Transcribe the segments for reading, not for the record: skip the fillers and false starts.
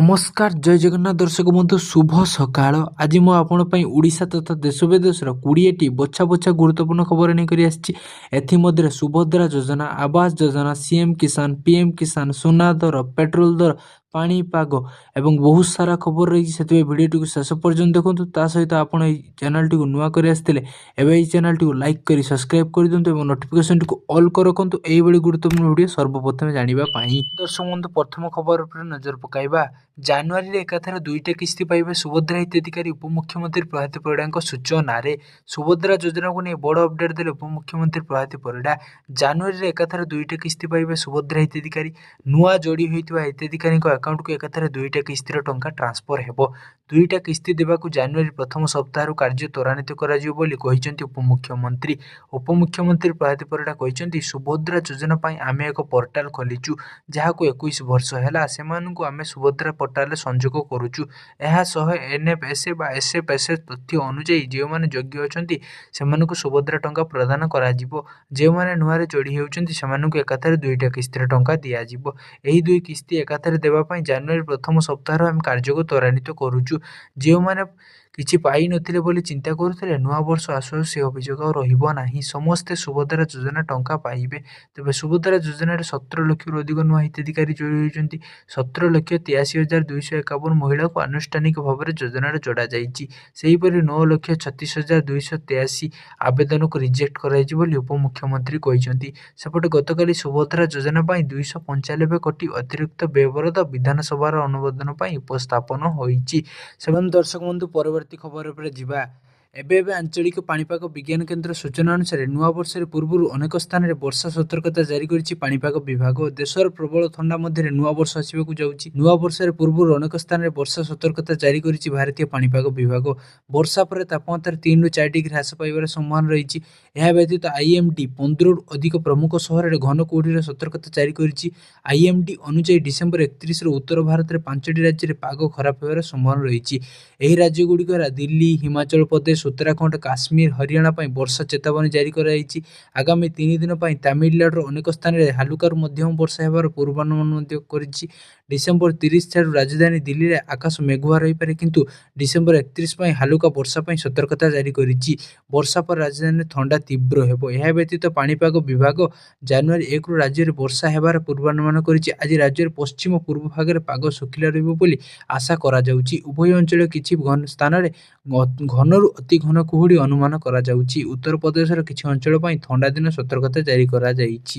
नमस्कार जय जगन्नाथ दर्शक बंधु शुभ सकाळ आज मु आपण पई ओडिशा तथा देश विदेशर 20टी बछा बछा गुरुत्वपूर्ण खबर नहीं आसी एथिमध्य सुभद्रा योजना आवास योजना सीएम किसान पीएम किसान सोना दर पेट्रोल दर पाणीपाग एवं बहुत सारा खबर रही से भिडियो शेष पर्यटन देखो ता सहित आपण चैनल टी नुआ कर आसते एवं चैनल टी लाइक कर सब्सक्राइब कर दिंतु और नोटिफिकेशन टी ऑल कर रखु यही गुरुत्वपूर्ण वीडियो सर्वप्रथम जानापी दर्शक बंधु प्रथम खबर पर नजर पकाइबा ଜାନୁଆରୀରେ ଏକାଥରେ ଦୁଇଟା କିସ୍ତି ପାଇବେ ସୁଭଦ୍ରା ହିତାଧିକାରୀ ଉପମୁଖ୍ୟମନ୍ତ୍ରୀ ପ୍ରଭାତୀ ପରିଡ଼ାଙ୍କ ସୂଚନାରେ ସୁଭଦ୍ରା ଯୋଜନାକୁ ନେଇ ବଡ଼ ଅପଡେଟ୍ ଦେଲେ ଉପମୁଖ୍ୟମନ୍ତ୍ରୀ ପ୍ରଭାତୀ ପରିଡ଼ା। ଜାନୁଆରୀରେ ଏକାଥରେ ଦୁଇଟା କିସ୍ତି ପାଇବେ ସୁଭଦ୍ରା ହିତାଧିକାରୀ। ନୂଆ ଯୋଡ଼ି ହୋଇଥିବା ହିତାଧିକାରୀଙ୍କ ଆକାଉଣ୍ଟକୁ ଏକାଥରେ ଦୁଇଟା କିସ୍ତିର ଟଙ୍କା ଟ୍ରାନ୍ସଫର ହେବ। ଦୁଇଟା କିସ୍ତି ଦେବାକୁ ଜାନୁଆରୀ ପ୍ରଥମ ସପ୍ତାହରୁ କାର୍ଯ୍ୟ ତ୍ୱରାନ୍ୱିତ କରାଯିବ ବୋଲି କହିଛନ୍ତି ଉପମୁଖ୍ୟମନ୍ତ୍ରୀ। ଉପମୁଖ୍ୟମନ୍ତ୍ରୀ ପ୍ରଭାତୀ ପରିଡ଼ା କହିଛନ୍ତି ସୁଭଦ୍ରା ଯୋଜନା ପାଇଁ ଆମେ ଏକ ପୋର୍ଟାଲ ଖୋଲିଛୁ ଯାହାକୁ 21 ବର୍ଷ ହେଲା ସେମାନଙ୍କୁ ଆମେ ସୁଭଦ୍ରା ପୋର୍ଟାଲରେ ସଂଯୋଗ କରୁଛୁ। ଏହା ସହ ଏନ୍ଏଫ୍ଏସ୍ଏ ବା ଏସ୍ଏଫ୍ଏସ୍ଏ ତଥ୍ୟ ଅନୁଯାୟୀ ଯେଉଁମାନେ ଯୋଗ୍ୟ ଅଛନ୍ତି ସେମାନଙ୍କୁ ସୁଭଦ୍ରା ଟଙ୍କା ପ୍ରଦାନ କରାଯିବ। ଯେଉଁମାନେ ନୂଆରେ ଯୋଡ଼ି ହେଉଛନ୍ତି ସେମାନଙ୍କୁ ଏକାଥରେ ଦୁଇଟା କିସ୍ତିର ଟଙ୍କା ଦିଆଯିବ। ଏହି ଦୁଇ କିସ୍ତି ଏକାଥରେ ଦେବା ପାଇଁ ଜାନୁଆରୀ ପ୍ରଥମ ସପ୍ତାହରୁ ଆମେ କାର୍ଯ୍ୟକୁ ତ୍ୱରାନ୍ୱିତ କରୁଛୁ। ଯେଉଁମାନେ କିଛି ପାଇନଥିଲେ ବୋଲି ଚିନ୍ତା କରୁଥିଲେ ନୂଆ ବର୍ଷ ଆସୁ ଆସୁ ସେ ଅଭିଯୋଗ ଆଉ ରହିବ ନାହିଁ। ସମସ୍ତେ ସୁଭଦ୍ରା ଯୋଜନା ଟଙ୍କା ପାଇବେ। ତେବେ ସୁଭଦ୍ରା ଯୋଜନାରେ 17 ଲକ୍ଷରୁ ଅଧିକ ନୂଆ ହିତାଧିକାରୀ ଯୋଡ଼ି ହୋଇଛନ୍ତି। 17,83,251 ମହିଳାଙ୍କୁ ଆନୁଷ୍ଠାନିକ ଭାବରେ ଯୋଜନାରେ ଯୋଡ଼ାଯାଇଛି। ସେହିପରି 9,36,283 ଆବେଦନକୁ ରିଜେକ୍ଟ କରାଯାଇଛି ବୋଲି ଉପମୁଖ୍ୟମନ୍ତ୍ରୀ କହିଛନ୍ତି। ସେପଟେ ଗତକାଲି ସୁଭଦ୍ରା ଯୋଜନା ପାଇଁ 295 କୋଟି ଅତିରିକ୍ତ ବ୍ୟୟବରାଦ ବିଧାନସଭାର ଅନୁମୋଦନ ପାଇଁ ଉପସ୍ଥାପନ ହୋଇଛି। ସେମାନେ ଦର୍ଶକ ବନ୍ଧୁ ପରବର୍ତ୍ତୀ ଖବର ଉପରେ ଯିବା। ଏବେ ଆଞ୍ଚଳିକ ପାଣିପାଗ ବିଜ୍ଞାନ କେନ୍ଦ୍ର ସୂଚନା ଅନୁସାରେ ନୂଆବର୍ଷରେ ପୂର୍ବରୁ ଅନେକ ସ୍ଥାନରେ ବର୍ଷା ସତର୍କତା ଜାରି କରିଛି ପାଣିପାଗ ବିଭାଗ। ଦେଶର ପ୍ରବଳ ଥଣ୍ଡା ମଧ୍ୟରେ ନୂଆବର୍ଷ ଆସିବାକୁ ଯାଉଛି। ନୂଆବର୍ଷରେ ପୂର୍ବରୁ ଅନେକ ସ୍ଥାନରେ ବର୍ଷା ସତର୍କତା ଜାରି କରିଛି ଭାରତୀୟ ପାଣିପାଗ ବିଭାଗ। ବର୍ଷା ପରେ ତାପମାତ୍ରା 3ରୁ 4 ଡିଗ୍ରୀ ହ୍ରାସ ପାଇବାର ସମ୍ଭାବନା ରହିଛି। ଏହା ବ୍ୟତୀତ ଆଇଏମ୍ଡି 15ରୁ ଅଧିକ ପ୍ରମୁଖ ସହରରେ ଘନ କୁହୁଡ଼ିର ସତର୍କତା ଜାରି କରିଛି। ଆଇଏମ୍ଡି ଅନୁଯାୟୀ ଡିସେମ୍ବର 31ରୁ ଉତ୍ତର ଭାରତରେ 5ଟି ରାଜ୍ୟରେ ପାଗ ଖରାପ ହେବାର ସମ୍ଭାବନା ରହିଛି। ଏହି ରାଜ୍ୟଗୁଡ଼ିକ ହେଲା ଦିଲ୍ଲୀ, ହିମାଚଳ ପ୍ରଦେଶ, ଉତ୍ତରାଖଣ୍ଡ, କାଶ୍ମୀର, ହରିୟାଣା ପାଇଁ ବର୍ଷା ଚେତାବନୀ ଜାରି କରାଯାଇଛି। ଆଗାମୀ 3 ଦିନ ପାଇଁ ତାମିଲନାଡୁର ଅନେକ ସ୍ଥାନରେ ହାଲୁକାରୁ ମଧ୍ୟମ ବର୍ଷା ହେବାର ପୂର୍ବାନୁମାନ ମଧ୍ୟ କରିଛି। ଡିସେମ୍ବର 30 ଠାରୁ ରାଜଧାନୀ ଦିଲ୍ଲୀରେ ଆକାଶ ମେଘୁଆ ରହିପାରେ କିନ୍ତୁ ଡିସେମ୍ବର 31 ପାଇଁ ହାଲୁକା ବର୍ଷା ପାଇଁ ସତର୍କତା ଜାରି କରିଛି। ବର୍ଷା ପରେ ରାଜଧାନୀରେ ଥଣ୍ଡା ତୀବ୍ର ହେବ। ଏହା ବ୍ୟତୀତ ପାଣିପାଗ ବିଭାଗ ଜାନୁଆରୀ 1ରୁ ରାଜ୍ୟରେ ବର୍ଷା ହେବାର ପୂର୍ବାନୁମାନ କରିଛି। ଆଜି ରାଜ୍ୟର ପଶ୍ଚିମ ପୂର୍ବ ଭାଗରେ ପାଗ ଶୁଖିଲା ରହିବ ବୋଲି ଆଶା କରାଯାଉଛି। ଉଭୟ ଅଞ୍ଚଳରେ କିଛି ସ୍ଥାନରେ ଘନରୁ ଅତି ଘନ କୁହୁଡ଼ି ଅନୁମାନ କରାଯାଉଛି। ଉତ୍ତରପ୍ରଦେଶର କିଛି ଅଞ୍ଚଳ ପାଇଁ ଥଣ୍ଡା ଦିନ ସତର୍କତା ଜାରି କରାଯାଇଛି।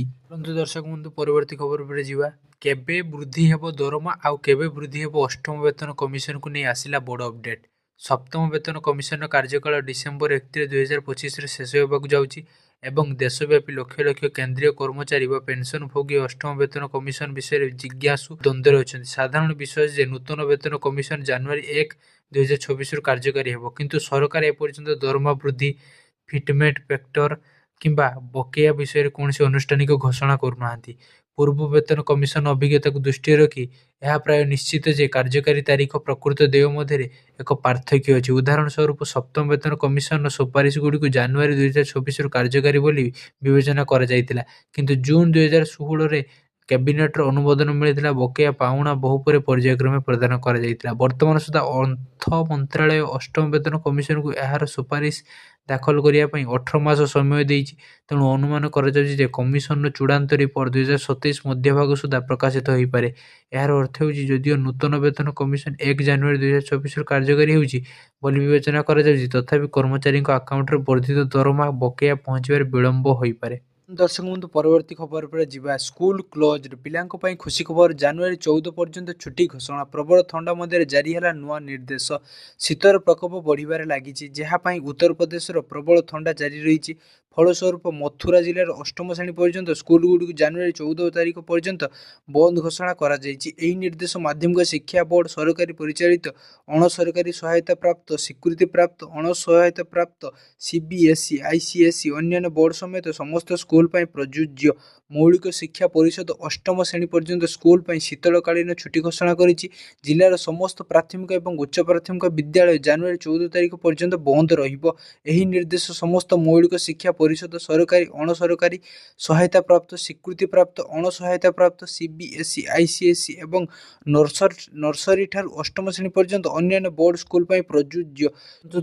ଦର୍ଶକ ବନ୍ଧୁ ପରବର୍ତ୍ତୀ ଖବର ଉପରେ ଯିବା। କେବେ ବୃଦ୍ଧି ହେବ ଦରମା ଆଉ କେବେ ବୃଦ୍ଧି ହେବ ଅଷ୍ଟମ ବେତନ କମିଶନକୁ ନେଇ ଆସିଲା ବଡ଼ ଅପଡେଟ୍। ସପ୍ତମ ବେତନ କମିଶନର କାର୍ଯ୍ୟକାଳ ଡିସେମ୍ବର 31, 2025ରେ ଶେଷ ହେବାକୁ ଯାଉଛି ଏବଂ ଦେଶବ୍ୟାପୀ ଲକ୍ଷ ଲକ୍ଷ କେନ୍ଦ୍ରୀୟ କର୍ମଚାରୀ ବା ପେନସନ ଭୋଗୀ ଅଷ୍ଟମ ବେତନ କମିଶନ ବିଷୟରେ ଜିଜ୍ଞାସୁ ଦ୍ୱନ୍ଦ୍ୱରେ ଅଛନ୍ତି। ସାଧାରଣ ବିଶ୍ୱାସ ଯେ ନୂତନ ବେତନ କମିଶନ ଜାନୁଆରୀ 1, 2026ରୁ କାର୍ଯ୍ୟକାରୀ ହେବ କିନ୍ତୁ ସରକାର ଏପର୍ଯ୍ୟନ୍ତ ଦରମା ବୃଦ୍ଧି, ଫିଟମେଣ୍ଟ ଫ୍ୟାକ୍ଟର କିମ୍ବା ବକେୟା ବିଷୟରେ କୌଣସି ଆନୁଷ୍ଠାନିକ ଘୋଷଣା କରୁନାହାନ୍ତି। ପୂର୍ବ ବେତନ କମିଶନ ଅଭିଜ୍ଞତାକୁ ଦୃଷ୍ଟିରେ ରଖି ଏହା ପ୍ରାୟ ନିଶ୍ଚିତ ଯେ କାର୍ଯ୍ୟକାରୀ ତାରିଖ ପ୍ରକୃତ ଦେୟ ମଧ୍ୟରେ ଏକ ପାର୍ଥକ୍ୟ ଅଛି। ଉଦାହରଣ ସ୍ୱରୂପ ସପ୍ତମ ବେତନ କମିଶନର ସୁପାରିଶଗୁଡ଼ିକୁ ଜାନୁଆରୀ 2026ରୁ କାର୍ଯ୍ୟକାରୀ ବୋଲି ବିବେଚନା କରାଯାଇଥିଲା କିନ୍ତୁ ଜୁନ 2016ରେ କ୍ୟାବିନେଟର ଅନୁମୋଦନ ମିଳିଥିଲା। ବକେୟା ପାଉଣା ବହୁ ପରେ ପର୍ଯ୍ୟାୟକ୍ରମେ ପ୍ରଦାନ କରାଯାଇଥିଲା। ବର୍ତ୍ତମାନ ସୁଦ୍ଧା ଅର୍ଥ ମନ୍ତ୍ରାଳୟ ଅଷ୍ଟମ ବେତନ କମିଶନକୁ ଏହାର ସୁପାରିଶ ଦାଖଲ କରିବା ପାଇଁ 18 ମାସ ସମୟ ଦେଇଛି। ତେଣୁ ଅନୁମାନ କରାଯାଉଛି ଯେ କମିଶନର ଚୂଡ଼ାନ୍ତ ରିପୋର୍ଟ 2027 ମଧ୍ୟଭାଗ ସୁଦ୍ଧା ପ୍ରକାଶିତ ହୋଇପାରେ। ଏହାର ଅର୍ଥ ହେଉଛି ଯଦିଓ ନୂତନ ବେତନ କମିଶନ 1 ଜାନୁଆରୀ 2026ରୁ କାର୍ଯ୍ୟକାରୀ ହେଉଛି ବୋଲି ବିବେଚନା କରାଯାଉଛି ତଥାପି କର୍ମଚାରୀଙ୍କ ଆକାଉଣ୍ଟରେ ବର୍ଦ୍ଧିତ ଦରମା ବକେୟା ପହଞ୍ଚିବାରେ ବିଳମ୍ବ ହୋଇପାରେ। ଦର୍ଶକ ବନ୍ଧୁ ପରବର୍ତ୍ତୀ ଖବର ଉପରେ ଯିବା। ସ୍କୁଲ କ୍ଲୋଜ୍ଡ ପିଲାଙ୍କ ପାଇଁ ଖୁସି ଖବର। ଜାନୁଆରୀ 14 ପର୍ଯ୍ୟନ୍ତ ଛୁଟି ଘୋଷଣା। ପ୍ରବଳ ଥଣ୍ଡା ମଧ୍ୟରେ ଜାରି ହେଲା ନୂଆ ନିର୍ଦ୍ଦେଶ। ଶୀତର ପ୍ରକୋପ ବଢ଼ିବାରେ ଲାଗିଛି ଯାହା ପାଇଁ ଉତ୍ତରପ୍ରଦେଶର ପ୍ରବଳ ଥଣ୍ଡା ଜାରି ରହିଛି। ଫଳସ୍ୱରୂପ ମଥୁରା ଜିଲ୍ଲାର ଅଷ୍ଟମ ଶ୍ରେଣୀ ପର୍ଯ୍ୟନ୍ତ ସ୍କୁଲଗୁଡ଼ିକୁ ଜାନୁଆରୀ 14 ତାରିଖ ପର୍ଯ୍ୟନ୍ତ ବନ୍ଦ ଘୋଷଣା କରାଯାଇଛି। ଏହି ନିର୍ଦ୍ଦେଶ ମାଧ୍ୟମିକ ଶିକ୍ଷା ବୋର୍ଡ, ସରକାରୀ ପରିଚାଳିତ, ଅଣସରକାରୀ ସହାୟତା ପ୍ରାପ୍ତ, ସ୍ୱୀକୃତିପ୍ରାପ୍ତ, ଅଣସହାୟତା ପ୍ରାପ୍ତ, ସିବିଏସ୍ଇ, ଆଇସିଏସ୍ଇ, ଅନ୍ୟାନ୍ୟ ବୋର୍ଡ ସମେତ ସମସ୍ତ ସ୍କୁଲ ପାଇଁ ପ୍ରଯୁଜ୍ୟ। ମୌଳିକ ଶିକ୍ଷା ପରିଷଦ ଅଷ୍ଟମ ଶ୍ରେଣୀ ପର୍ଯ୍ୟନ୍ତ ସ୍କୁଲ ପାଇଁ ଶୀତଳକାଳୀନ ଛୁଟି ଘୋଷଣା କରିଛି। ଜିଲ୍ଲାର ସମସ୍ତ ପ୍ରାଥମିକ ଏବଂ ଉଚ୍ଚ ପ୍ରାଥମିକ ବିଦ୍ୟାଳୟ ଜାନୁଆରୀ 14 ତାରିଖ ପର୍ଯ୍ୟନ୍ତ ବନ୍ଦ ରହିବ। ଏହି ନିର୍ଦ୍ଦେଶ ସମସ୍ତ ମୌଳିକ ଶିକ୍ଷା ପରିଷଦ, ସରକାରୀ, ଅଣ-ସରକାରୀ, ସହାୟତାପ୍ରାପ୍ତ, ସ୍ୱୀକୃତିପ୍ରାପ୍ତ, ଅଣ-ସହାୟତାପ୍ରାପ୍ତ, ସିବିଏସ୍ଇ, ଆଇସିଏସ୍ଇ ଏବଂ ନର୍ସରୀଠାରୁ ଅଷ୍ଟମ ଶ୍ରେଣୀ ପର୍ଯ୍ୟନ୍ତ ଅନ୍ୟାନ୍ୟ ବୋର୍ଡ ସ୍କୁଲ ପାଇଁ ପ୍ରଯୁଜ୍ୟ।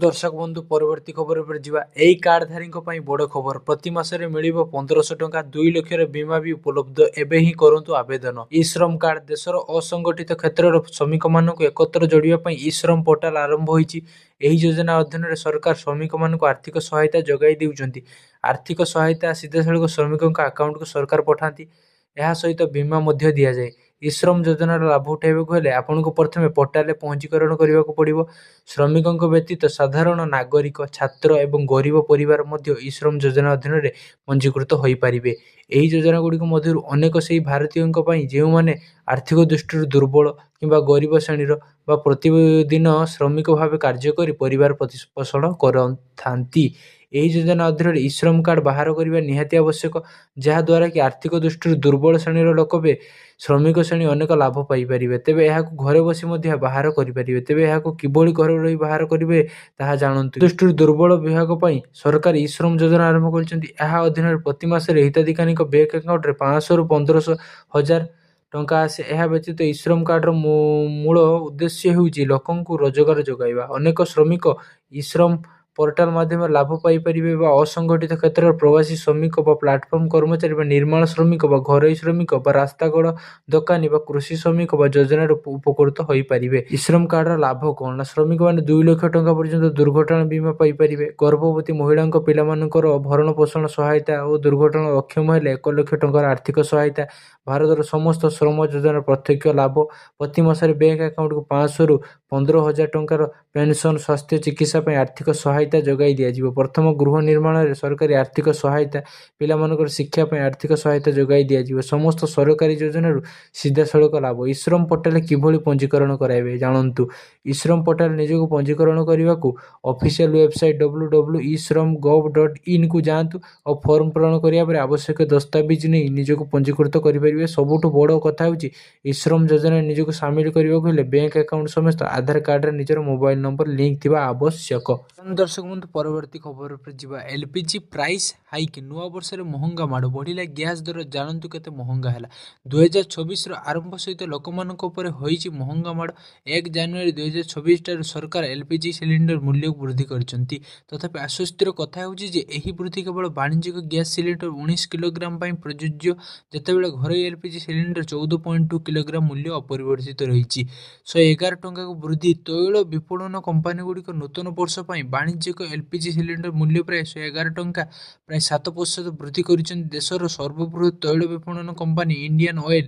ଦର୍ଶକ ବନ୍ଧୁ, ପରବର୍ତ୍ତୀ ଖବର ଉପରେ ଯିବା। ଏହି କାର୍ଡଧାରୀଙ୍କ ପାଇଁ ବଡ଼ ଖବର। ପ୍ରତି ମାସରେ ମିଳିବ 1500 ଟଙ୍କା, 2 ଲକ୍ଷର ବୀମା ବି ଉପଲବ୍ଧ। ଏବେ ହିଁ କରନ୍ତୁ ଆବେଦନ। ଇ-ଶ୍ରମ କାର୍ଡ। ଦେଶର ଅସଂଗଠିତ କ୍ଷେତ୍ରର ଶ୍ରମିକମାନଙ୍କୁ ଏକତ୍ର ଯୋଡ଼ିବା ପାଇଁ ଇ-ଶ୍ରମ ପୋର୍ଟାଲ ଆରମ୍ଭ ହୋଇଛି। ଏହି ଯୋଜନା ଅଧୀନରେ ସରକାର ଶ୍ରମିକମାନଙ୍କୁ ଆର୍ଥିକ ସହାୟତା ଯୋଗାଇ ଦେଉଛନ୍ତି। ଆର୍ଥିକ ସହାୟତା ସିଧାସଳଖ ଶ୍ରମିକଙ୍କ ଆକାଉଣ୍ଟକୁ ସରକାର ପଠାନ୍ତି। ଏହା ସହିତ ବୀମା ମଧ୍ୟ ଦିଆଯାଏ। ଇ-ଶ୍ରମ ଯୋଜନାର ଲାଭ ଉଠାଇବାକୁ ହେଲେ ଆପଣଙ୍କୁ ପ୍ରଥମେ ପୋର୍ଟାଲରେ ପଞ୍ଜୀକରଣ କରିବାକୁ ପଡ଼ିବ। ଶ୍ରମିକଙ୍କ ବ୍ୟତୀତ ସାଧାରଣ ନାଗରିକ, ଛାତ୍ର ଏବଂ ଗରିବ ପରିବାର ମଧ୍ୟ ଇ-ଶ୍ରମ ଯୋଜନା ଅଧୀନରେ ପଞ୍ଜୀକୃତ ହୋଇପାରିବେ। ଏହି ଯୋଜନାଗୁଡ଼ିକ ମଧ୍ୟରୁ ଅନେକ ସେହି ଭାରତୀୟଙ୍କ ପାଇଁ ଯେଉଁମାନେ ଆର୍ଥିକ ଦୃଷ୍ଟିରୁ ଦୁର୍ବଳ କିମ୍ବା ଗରିବ ଶ୍ରେଣୀର ବା ପ୍ରତିଦିନ ଶ୍ରମିକ ଭାବେ କାର୍ଯ୍ୟ କରି ପରିବାର ପ୍ରତିପୋଷଣ କରିଥାନ୍ତି। ଏହି ଯୋଜନା ଅଧୀନରେ ଇ-ଶ୍ରମ କାର୍ଡ ବାହାର କରିବା ନିହାତି ଆବଶ୍ୟକ, ଯାହାଦ୍ୱାରା କି ଆର୍ଥିକ ଦୃଷ୍ଟିରୁ ଦୁର୍ବଳ ଶ୍ରେଣୀର ଲୋକ ବି ଶ୍ରମିକ ଶ୍ରେଣୀ ଅନେକ ଲାଭ ପାଇପାରିବେ। ତେବେ ଏହାକୁ ଘରେ ବସି ମଧ୍ୟ ବାହାର କରିପାରିବେ। ତେବେ ଏହାକୁ କିଭଳି ଘରେ ରହି ବାହାର କରିବେ ତାହା ଜାଣନ୍ତୁ। ଦୃଷ୍ଟିରୁ ଦୁର୍ବଳ ବିଭାଗ ପାଇଁ ସରକାର ଇ-ଶ୍ରମ ଯୋଜନା ଆରମ୍ଭ କରିଛନ୍ତି। ଏହା ଅଧୀନରେ ପ୍ରତି ମାସରେ ହିତାଧିକାରୀଙ୍କ ବ୍ୟାଙ୍କ ଆକାଉଣ୍ଟରେ 500ରୁ 15,000 ଟଙ୍କା ଆସେ। ଏହା ବ୍ୟତୀତ ଇ-ଶ୍ରମ କାର୍ଡର ମୂଳ ଉଦ୍ଦେଶ୍ୟ ହେଉଛି ଲୋକଙ୍କୁ ରୋଜଗାର ଯୋଗାଇବା। ଅନେକ ଶ୍ରମିକ ଇ-ଶ୍ରମ ପୋର୍ଟାଲ ମାଧ୍ୟମରେ ଲାଭ ପାଇପାରିବେ ବା ଅସଂଗଠିତ କ୍ଷେତ୍ରର ପ୍ରବାସୀ ଶ୍ରମିକ ବା ପ୍ଲାଟଫର୍ମ କର୍ମଚାରୀ ବା ନିର୍ମାଣ ଶ୍ରମିକ ବା ଘରୋଇ ଶ୍ରମିକ ବା ରାସ୍ତାକଡ଼ ଦୋକାନୀ ବା କୃଷି ଶ୍ରମିକ ବା ଯୋଜନାରୁ ଉପକୃତ ହୋଇପାରିବେ। ଇ-ଶ୍ରମ କାର୍ଡର ଲାଭ କ'ଣ? ନା ଶ୍ରମିକମାନେ 2 ଲକ୍ଷ ଟଙ୍କା ପର୍ଯ୍ୟନ୍ତ ଦୁର୍ଘଟଣା ବୀମା ପାଇପାରିବେ। ଗର୍ଭବତୀ ମହିଳାଙ୍କ ପିଲାମାନଙ୍କର ଭରଣ ପୋଷଣ ସହାୟତା ଓ ଦୁର୍ଘଟଣା ଅକ୍ଷମ ହେଲେ 1 ଲକ୍ଷ ଟଙ୍କାର ଆର୍ଥିକ ସହାୟତା। ଭାରତର ସମସ୍ତ ଶ୍ରମ ଯୋଜନାର ପ୍ରତ୍ୟକ୍ଷ ଲାଭ। ପ୍ରତି ମାସରେ ବ୍ୟାଙ୍କ ଆକାଉଣ୍ଟକୁ 500ରୁ 15,000 ଟଙ୍କାର ପେନସନ, ସ୍ୱାସ୍ଥ୍ୟ, ଚିକିତ୍ସା ପାଇଁ ଆର୍ଥିକ ସହାୟତା ଯୋଗାଇ ଦିଆଯିବ। ପ୍ରଥମ ଗୃହ ନିର୍ମାଣରେ ସରକାରୀ ଆର୍ଥିକ ସହାୟତା। ପିଲାମାନଙ୍କର ଶିକ୍ଷା ପାଇଁ ଆର୍ଥିକ ସହାୟତା ଯୋଗାଇ ଦିଆଯିବ। ସମସ୍ତ ସରକାରୀ ଯୋଜନାରୁ ସିଧାସଳଖ ଲାଭ। ଇ-ଶ୍ରମ ପୋର୍ଟାଲରେ କିଭଳି ପଞ୍ଜୀକରଣ କରାଇବେ ଜାଣନ୍ତୁ। ଇ-ଶ୍ରମ ପୋର୍ଟାଲରେ ନିଜକୁ ପଞ୍ଜୀକରଣ କରିବାକୁ ଅଫିସିଆଲ ୱେବସାଇଟ www.ishromgov.in କୁ ଯାଆନ୍ତୁ ଆଉ ଫର୍ମ ପୂରଣ କରିବା ପରେ ଆବଶ୍ୟକ ଦସ୍ତାବିଜ ନେଇ ନିଜକୁ ପଞ୍ଜୀକୃତ କରିପାରିବେ। ସବୁଠୁ ବଡ଼ କଥା ହେଉଛି ଇ-ଶ୍ରମ ଯୋଜନାରେ ନିଜକୁ ସାମିଲ କରିବାକୁ ହେଲେ ବ୍ୟାଙ୍କ ଆକାଉଣ୍ଟ ସମେତ ଆଧାର କାର୍ଡରେ ନିଜର ମୋବାଇଲ ନମ୍ବର ଲିଙ୍କ ଥିବା ଆବଶ୍ୟକ। ଦର୍ଶକ ବନ୍ଧୁ, ପରବର୍ତ୍ତୀ ଖବର ଉପରେ ଯିବା। LPG price hike. ନୂଆ ବର୍ଷରେ ମହଙ୍ଗା ମାଡ଼। ବଢ଼ିଲା ଗ୍ୟାସ୍ ଦର। ଜାଣନ୍ତୁ କେତେ ମହଙ୍ଗା ହେଲା। 2024ର ଆରମ୍ଭ ସହିତ ଲୋକମାନଙ୍କ ଉପରେ ହୋଇଛି ମହଙ୍ଗା ମାଡ଼। 1 ଜାନୁଆରୀ 2024 ଠାରୁ ସରକାର ଏଲପିଜି ସିଲିଣ୍ଡର ମୂଲ୍ୟକୁ ବୃଦ୍ଧି କରିଛନ୍ତି। ତଥାପି ଆଶ୍ୱସ୍ତିର କଥା ହେଉଛି ଯେ ଏହି ବୃଦ୍ଧି କେବଳ ବାଣିଜ୍ୟିକ ଗ୍ୟାସ୍ ସିଲିଣ୍ଡର 19 କିଲୋଗ୍ରାମ ପାଇଁ ପ୍ରଯୁଜ୍ୟ, ଯେତେବେଳେ ଘରୋଇ ଏଲପିଜି ସିଲିଣ୍ଡର 14.2 କିଲୋଗ୍ରାମ ମୂଲ୍ୟ ଅପରିବର୍ତ୍ତିତ ରହିଛି। 111 ଟଙ୍କାକୁ ବୃଦ୍ଧି। ତୈଳ ବିପଣନ କମ୍ପାନୀଗୁଡ଼ିକ ନୂତନ ବର୍ଷ ପାଇଁ ବାଣିଜ୍ୟିକ ଏଲପିଜି ସିଲିଣ୍ଡର ମୂଲ୍ୟ ପ୍ରାୟ 111 ଟଙ୍କା, ପ୍ରାୟ 7% ବୃଦ୍ଧି କରିଛନ୍ତି। ଦେଶର ସର୍ବବୃହତ ତୈଳ ବିପଣନ company Indian oil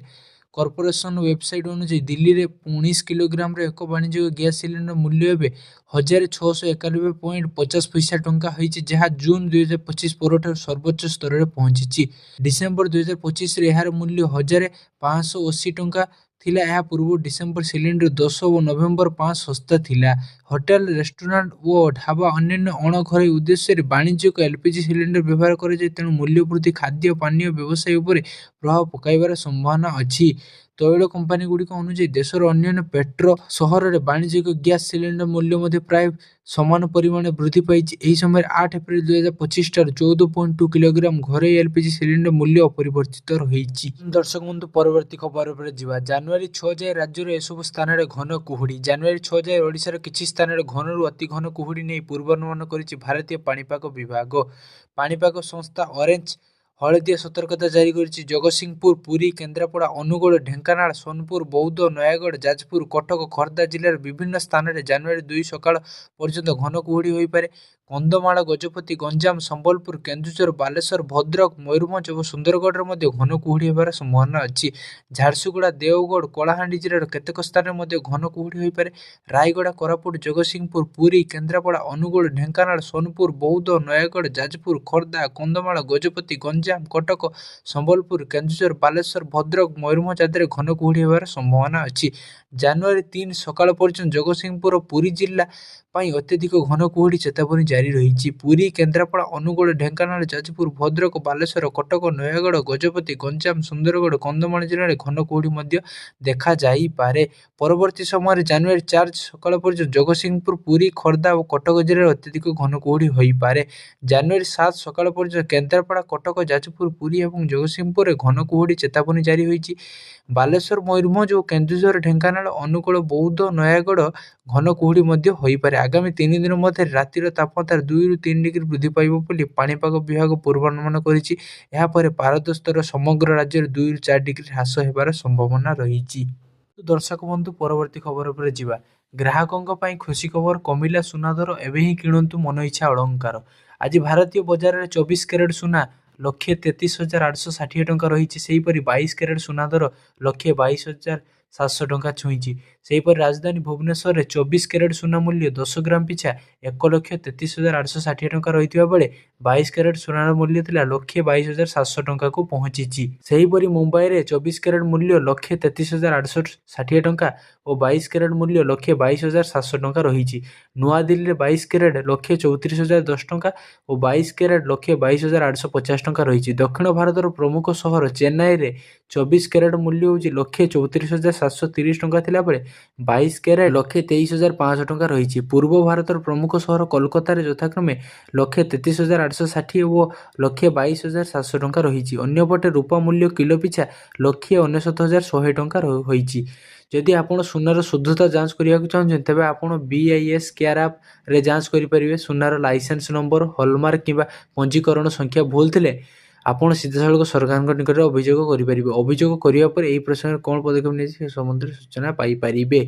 corporation website ଅନୁଯାୟୀ ଦିଲ୍ଲୀରେ 19 କିଲୋଗ୍ରାମର ଏକ ବାଣିଜ୍ୟିକ ଗ୍ୟାସ୍ ସିଲିଣ୍ଡର ମୂଲ୍ୟ ଏବେ 1,691.50 ଟଙ୍କା ହୋଇଛି, ଯାହା ଜୁନ 2025 ପରଠାରୁ ସର୍ବୋଚ୍ଚ ସ୍ତରରେ ପହଞ୍ଚିଛି। ଡିସେମ୍ବର 2025ରେ ଏହାର ମୂଲ୍ୟ 1,580 ଟଙ୍କା ଥିଲା। ଏହା ପୂର୍ବରୁ ଡିସେମ୍ବର ସିଲିଣ୍ଡର 10 ଓ ନଭେମ୍ବର 5 ଶସ୍ତା ଥିଲା। ହୋଟେଲ, ରେଷ୍ଟୁରାଣ୍ଟ ଓ ଢାବା ଅନ୍ୟାନ୍ୟ ଅଣ-ଘରୋଇ ଉଦ୍ଦେଶ୍ୟରେ ବାଣିଜ୍ୟିକ ଏଲପିଜି ସିଲିଣ୍ଡର ବ୍ୟବହାର କରାଯାଏ। ତେଣୁ ମୂଲ୍ୟ ବୃଦ୍ଧି ଖାଦ୍ୟ ପାନୀୟ ବ୍ୟବସାୟ ଉପରେ ପ୍ରଭାବ ପକାଇବାର ସମ୍ଭାବନା ଅଛି। ତୈଳ କମ୍ପାନୀଗୁଡ଼ିକ ଅନୁଯାୟୀ ଦେଶର ଅନ୍ୟାନ୍ୟ ପେଟ୍ରୋ ସହରରେ ବାଣିଜ୍ୟିକ ଗ୍ୟାସ୍ ସିଲିଣ୍ଡର ମୂଲ୍ୟ ମଧ୍ୟ ପ୍ରାୟ ସମାନ ପରିମାଣରେ ବୃଦ୍ଧି ପାଇଛି। ଏହି ସମୟରେ 8 ଏପ୍ରିଲ 2025 ଠାରୁ 14.2 କିଲୋଗ୍ରାମ ଘରୋଇ ଏଲପିଜି ସିଲିଣ୍ଡର ମୂଲ୍ୟ ଅପରିବର୍ତ୍ତିତ ରହିଛି। ଦର୍ଶକ ବନ୍ଧୁ, ପରବର୍ତ୍ତୀ ଖବର ଉପରେ ଯିବା। ଜାନୁଆରୀ 6 ଯାଏ ରାଜ୍ୟର ଏସବୁ ସ୍ଥାନରେ ଘନ କୁହୁଡ଼ି। ଜାନୁଆରୀ 6 ଯାଏ ଓଡ଼ିଶାର କିଛି ସ୍ଥାନରେ ଘନରୁ ଅତି ଘନ କୁହୁଡ଼ି ନେଇ ପୂର୍ବାନୁମାନ କରିଛି ଭାରତୀୟ ପାଣିପାଗ ବିଭାଗ। ପାଣିପାଗ ସଂସ୍ଥା ଅରେଞ୍ଜ ହଳଦିଆ ସତର୍କତା ଜାରି କରିଛି। ଜଗତସିଂହପୁର, ପୁରୀ, କେନ୍ଦ୍ରାପଡ଼ା, ଅନୁଗୁଳ, ଢେଙ୍କାନାଳ, ସୋନପୁର, ବୌଦ୍ଧ, ନୟାଗଡ଼, ଯାଜପୁର, କଟକ, ଖୋର୍ଦ୍ଧା ଜିଲ୍ଲାର ବିଭିନ୍ନ ସ୍ଥାନରେ ଜାନୁଆରୀ 2 ସକାଳ ପର୍ଯ୍ୟନ୍ତ ଘନ କୁହୁଡ଼ି ହୋଇପାରେ। କନ୍ଧମାଳ, ଗଜପତି, ଗଞ୍ଜାମ, ସମ୍ବଲପୁର, କେନ୍ଦୁଝର, ବାଲେଶ୍ୱର, ଭଦ୍ରକ, ମୟୂରଭଞ୍ଜ ଓ ସୁନ୍ଦରଗଡ଼ରେ ମଧ୍ୟ ଘନ କୁହୁଡ଼ି ହେବାର ସମ୍ଭାବନା ଅଛି। ଝାରସୁଗୁଡ଼ା, ଦେଓଗଡ଼, କଳାହାଣ୍ଡି ଜିଲ୍ଲାର କେତେକ ସ୍ଥାନରେ ମଧ୍ୟ ଘନ କୁହୁଡ଼ି ହୋଇପାରେ। ରାୟଗଡ଼ା, କୋରାପୁଟ, ଜଗତସିଂହପୁର, ପୁରୀ, କେନ୍ଦ୍ରାପଡ଼ା, ଅନୁଗୁଳ, ଢେଙ୍କାନାଳ, ସୋନପୁର, ବୌଦ୍ଧ, ନୟାଗଡ଼, ଯାଜପୁର, ଖୋର୍ଦ୍ଧା, କନ୍ଧମାଳ, ଗଜପତି, ଗଞ୍ଜାମ, କଟକ, ସମ୍ବଲପୁର, କେନ୍ଦୁଝର, ବାଲେଶ୍ୱର, ଭଦ୍ରକ, ମୟୂରଭଞ୍ଜ ଆଦିରେ ଘନ କୁହୁଡ଼ି ହେବାର ସମ୍ଭାବନା ଅଛି। ଜାନୁଆରୀ 3 ସକାଳ ପର୍ଯ୍ୟନ୍ତ ଜଗତସିଂହପୁର ଓ ପୁରୀ ଜିଲ୍ଲା ପାଇଁ ଅତ୍ୟଧିକ ଘନ କୁହୁଡ଼ି ଚେତାବନୀ ଜାରି ରହିଛି। ପୁରୀ, କେନ୍ଦ୍ରାପଡ଼ା, ଅନୁଗୁଳ, ଢେଙ୍କାନାଳ, ଯାଜପୁର, ଭଦ୍ରକ, ବାଲେଶ୍ୱର, କଟକ, ନୟାଗଡ଼, ଗଜପତି, ଗଞ୍ଜାମ, ସୁନ୍ଦରଗଡ଼, କନ୍ଧମାଳ ଜିଲ୍ଲାରେ ଘନ କୁହୁଡ଼ି ମଧ୍ୟ ଦେଖାଯାଇପାରେ। ପରବର୍ତ୍ତୀ ସମୟରେ ଜାନୁଆରୀ 4 ସକାଳ ପର୍ଯ୍ୟନ୍ତ ଜଗତସିଂହପୁର, ପୁରୀ, ଖୋର୍ଦ୍ଧା ଓ କଟକ ଜିଲ୍ଲାରେ ଅତ୍ୟଧିକ ଘନ କୁହୁଡ଼ି ହୋଇପାରେ। ଜାନୁଆରୀ 7 ସକାଳ ପର୍ଯ୍ୟନ୍ତ କେନ୍ଦ୍ରାପଡ଼ା, କଟକ, ଯାଜପୁର, ପୁରୀ ଏବଂ ଜଗତସିଂହପୁରରେ ଘନ କୁହୁଡ଼ି ଚେତାବନୀ ଜାରି ହୋଇଛି। ବାଲେଶ୍ୱର, ମୟୂରଭଞ୍ଜ ଓ କେନ୍ଦୁଝର, ଢେଙ୍କାନାଳ, ଅନୁଗୁଳ, ବୌଦ୍ଧ, ନୟାଗଡ଼ ଘନ କୁହୁଡ଼ି ମଧ୍ୟ ହୋଇପାରେ। ଆଗାମୀ 3 ଦିନ ମଧ୍ୟରେ ରାତିର ତାପମାତ୍ରା 2ରୁ 3 ଡିଗ୍ରୀ ବୃଦ୍ଧି ପାଇବ ବୋଲି ପାଣିପାଗ ବିଭାଗ ପୂର୍ବାନୁମାନ କରିଛି। ଏହାପରେ ଭାରତ ସ୍ତର ସମଗ୍ର ରାଜ୍ୟରେ 2ରୁ 4 ଡିଗ୍ରୀ ହ୍ରାସ ହେବାର ସମ୍ଭାବନା ରହିଛି। ଦର୍ଶକ ବନ୍ଧୁ, ପରବର୍ତ୍ତୀ ଖବର ଉପରେ ଯିବା। ଗ୍ରାହକଙ୍କ ପାଇଁ ଖୁସି ଖବର, କମିଲା ସୁନା ଦର, ଏବେ ହିଁ କିଣନ୍ତୁ ମନ ଇଚ୍ଛା ଅଳଙ୍କାର। ଆଜି ଭାରତୀୟ ବଜାରରେ 24 କ୍ୟାରେଟ୍ ସୁନା 1,33,860 ଟଙ୍କା ରହିଛି। ସେହିପରି 22 କ୍ୟାରେଟ୍ ସୁନା ଦର 1,22,700 ଟଙ୍କା ଛୁଇଁଛି। ସେହିପରି ରାଜଧାନୀ ଭୁବନେଶ୍ୱରରେ 24 କ୍ୟାରେଟ୍ ସୁନା ମୂଲ୍ୟ 10 ଗ୍ରାମ ପିଛା 1,33,860 ଟଙ୍କା ରହିଥିବା ବେଳେ 22 କ୍ୟାରେଟ୍ ସୁନାର ମୂଲ୍ୟ ଥିଲା 1,22,700 ଟଙ୍କାକୁ ପହଞ୍ଚିଛି। ସେହିପରି ମୁମ୍ବାଇରେ 24 କ୍ୟାରେଟ୍ ମୂଲ୍ୟ 1,33,860 ଟଙ୍କା ଓ 22 କ୍ୟାରେଟ୍ ମୂଲ୍ୟ 1,22,700 ଟଙ୍କା ରହିଛି। ନୂଆଦିଲ୍ଲୀରେ 22 କ୍ୟାରେଟ୍ 1,34,010 ଟଙ୍କା ଓ 22 କ୍ୟାରେଟ୍ 1,22,850 ଟଙ୍କା ରହିଛି। ଦକ୍ଷିଣ ଭାରତର ପ୍ରମୁଖ ସହର ଚେନ୍ନାଇରେ 24 କ୍ୟାରେଟ୍ ମୂଲ୍ୟ ହେଉଛି 1,34,730 ଟଙ୍କା ଥିଲାବେଳେ 22 କ୍ୟାରେଟ୍ 1,23,500 ଟଙ୍କା ରହିଛି। ପୂର୍ବ ଭାରତର ପ୍ରମୁଖ ସହର କୋଲକାତାରେ ଯଥାକ୍ରମେ 1,33,860 ଓ 1,22,700 ଟଙ୍କା ରହିଛି। ଅନ୍ୟପଟେ ରୂପା ମୂଲ୍ୟ କିଲୋ ପିଛା 1,69,100 ଟଙ୍କା ହୋଇଛି। ଯଦି ଆପଣ ସୁନାର ଶୁଦ୍ଧତା ଯାଞ୍ଚ କରିବାକୁ ଚାହୁଁଛନ୍ତି ତେବେ ଆପଣ BIS କେୟାର ଆପ୍ରେ ଯାଞ୍ଚ କରିପାରିବେ। ସୁନାର ଲାଇସେନ୍ସ ନମ୍ବର, ହଲମାର୍କ କିମ୍ବା ପଞ୍ଜୀକରଣ ସଂଖ୍ୟା ଭୁଲ ଥିଲେ ଆପଣ ସିଧାସଳଖ ସରକାରଙ୍କ ନିକଟରେ ଅଭିଯୋଗ କରିପାରିବେ। ଅଭିଯୋଗ କରିବା ପରେ ଏହି ପ୍ରସଙ୍ଗରେ କ'ଣ ପଦକ୍ଷେପ ନିଆଯାଇଛି ସେ ସମ୍ବନ୍ଧରେ ସୂଚନା ପାଇପାରିବେ।